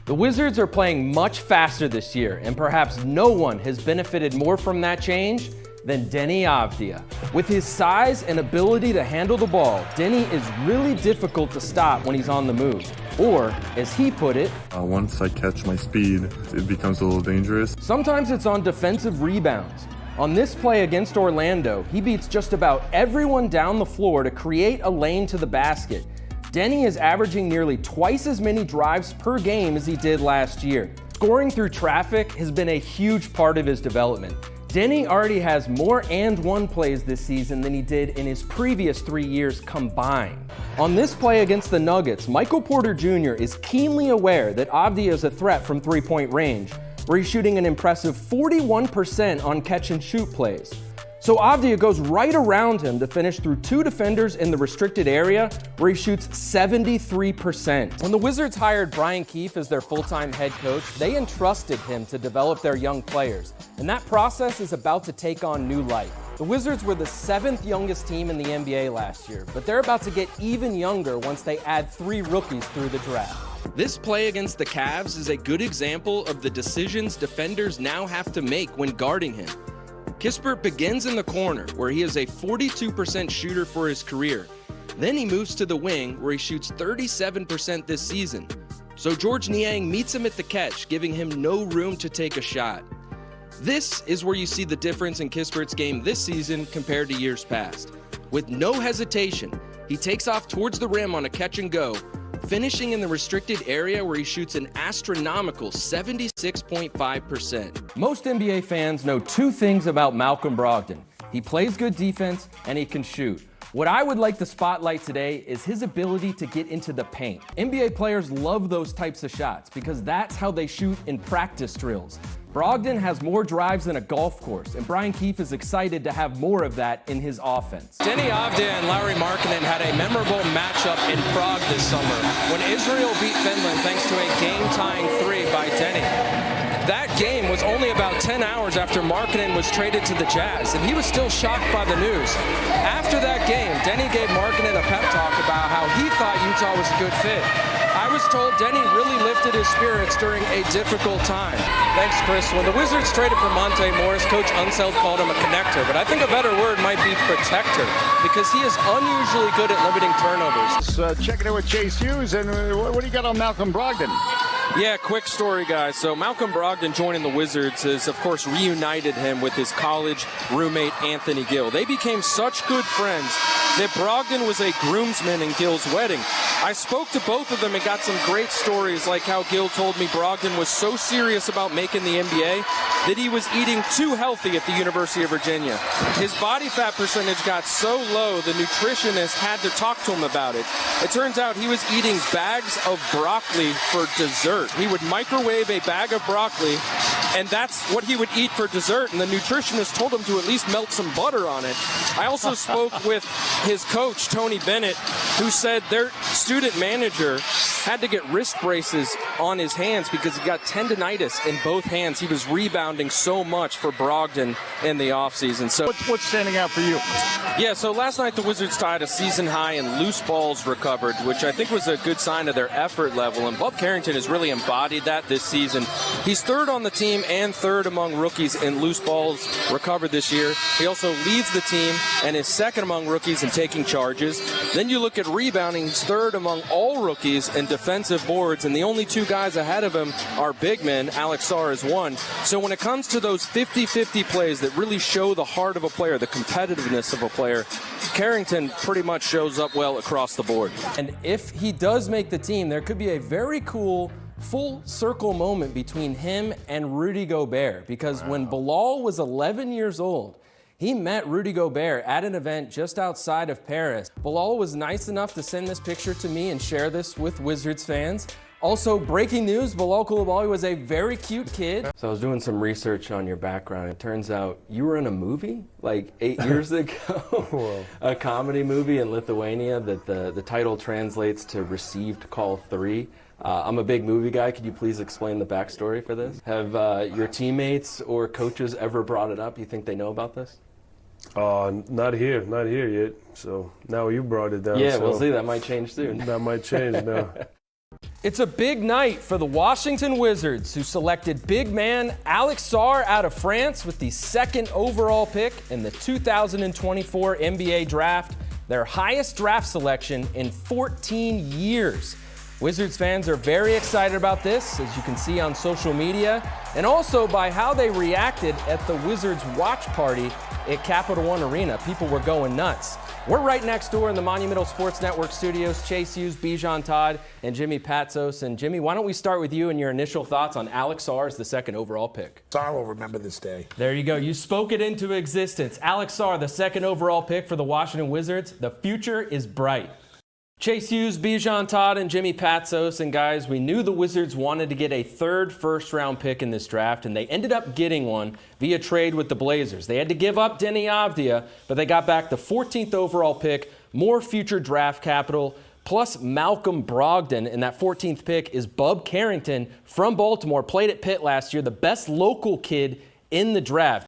The Wizards are playing much faster this year, and perhaps no one has benefited more from that change than Deni Avdija. With his size and ability to handle the ball, Deni is really difficult to stop when he's on the move. Or, as he put it, once I catch my speed, it becomes a little dangerous. Sometimes it's on defensive rebounds. On this play against Orlando, he beats just about everyone down the floor to create a lane to the basket. Deni is averaging nearly twice as many drives per game as he did last year. Scoring through traffic has been a huge part of his development. Deni already has more and one plays this season than he did in his previous 3 years combined. On this play against the Nuggets, Michael Porter Jr. is keenly aware that Avdija is a threat from three-point range, where he's shooting an impressive 41% on catch-and-shoot plays. So Avdija goes right around him to finish through two defenders in the restricted area, where he shoots 73%. When the Wizards hired Brian Keefe as their full-time head coach, they entrusted him to develop their young players, and that process is about to take on new life. The Wizards were the 7th youngest team in the NBA last year, but they're about to get even younger once they add 3 rookies through the draft. This play against the Cavs is a good example of the decisions defenders now have to make when guarding him. Kispert begins in the corner, where he is a 42% shooter for his career. Then he moves to the wing, where he shoots 37% this season. So George Niang meets him at the catch, giving him no room to take a shot. This is where you see the difference in Kispert's game this season compared to years past. With no hesitation, he takes off towards the rim on a catch and go, finishing in the restricted area where he shoots an astronomical 76.5%. Most NBA fans know 2 things about Malcolm Brogdon. He plays good defense and he can shoot. What I would like to spotlight today is his ability to get into the paint. NBA players love those types of shots because that's how they shoot in practice drills. Brogdon has more drives than a golf course, and Brian Keefe is excited to have more of that in his offense. Deni Avdija and Lauri Markkanen had a memorable matchup in Prague this summer when Israel beat Finland thanks to a game-tying 3 by Deni. That game was only about 10 hours after Markkanen was traded to the Jazz, and he was still shocked by the news. After that game, Deni gave Markkanen a pep talk about how he thought Utah was a good fit. I was told Deni really lifted his spirits during a difficult time. Thanks, Chris. When the Wizards traded for Monte Morris, Coach Unseld called him a connector, but I think a better word might be protector, because he is unusually good at limiting turnovers. Checking in with Chase Hughes, and what do you got on Malcolm Brogdon? Yeah, quick story, guys. So Malcolm Brogdon joining the Wizards has, of course, reunited him with his college roommate, Anthony Gill. They became such good friends that Brogdon was a groomsman in Gill's wedding. I spoke to both of them and got some great stories, like how Gill told me Brogdon was so serious about making the NBA that he was eating too healthy at the University of Virginia. His body fat percentage got so low, the nutritionist had to talk to him about it. It turns out he was eating bags of broccoli for dessert. He would microwave a bag of broccoli, and that's what he would eat for dessert, and the nutritionist told him to at least melt some butter on it. I also spoke with his coach, Tony Bennett, who said their student manager had to get wrist braces on his hands because he got tendonitis in both hands. He was rebounding so much for Brogdon in the offseason. So What's standing out for you? Yeah, so last night the Wizards tied a season high in loose balls recovered, which I think was a good sign of their effort level, and Bob Carrington has really embodied that this season. He's 3rd on the team and 3rd among rookies in loose balls recovered this year. He also leads the team and is 2nd among rookies in taking charges. Then you look at rebounding, he's 3rd among all rookies in defensive boards, and the only 2 guys ahead of him are big men. Alex Sarr is 1. So when it comes to those 50-50 plays that really show the heart of a player, the competitiveness of a player, Carrington pretty much shows up well across the board. And if he does make the team, there could be a very cool full circle moment between him and Rudy Gobert, because when Bilal was 11 years old, he met Rudy Gobert at an event just outside of Paris. Bilal was nice enough to send this picture to me and share this with Wizards fans. Also, breaking news, Bilal Coulibaly was a very cute kid. So I was doing some research on your background. It turns out you were in a movie like 8 years ago, a comedy movie in Lithuania that the title translates to Received Call 3. I'm a big movie guy. Could you please explain the backstory for this? Have your teammates or coaches ever brought it up? You think they know about this? Not here yet. So now you brought it down. Yeah, so we'll see. That might change soon. That might change now. It's a big night for the Washington Wizards, who selected big man Alex Sarr out of France with the second overall pick in the 2024 NBA draft, their highest draft selection in 14 years. Wizards fans are very excited about this, as you can see on social media, and also by how they reacted at the Wizards watch party at Capital One Arena. People were going nuts. We're right next door in the Monumental Sports Network studios. Chase Hughes, Bijan Todd, and Jimmy Patsos. And Jimmy, why don't we start with you and your initial thoughts on Alex Sarr as the second overall pick? Sarr will remember this day. There you go. You spoke it into existence. Alex Sarr, the second overall pick for the Washington Wizards. The future is bright. Chase Hughes, Bijan Todd, and Jimmy Patsos. And guys, we knew the Wizards wanted to get a third first-round pick in this draft, and they ended up getting one via trade with the Blazers. They had to give up Deni Avdija, but they got back the 14th overall pick, more future draft capital, plus Malcolm Brogdon. And that 14th pick is Bub Carrington from Baltimore, played at Pitt last year, the best local kid in the draft.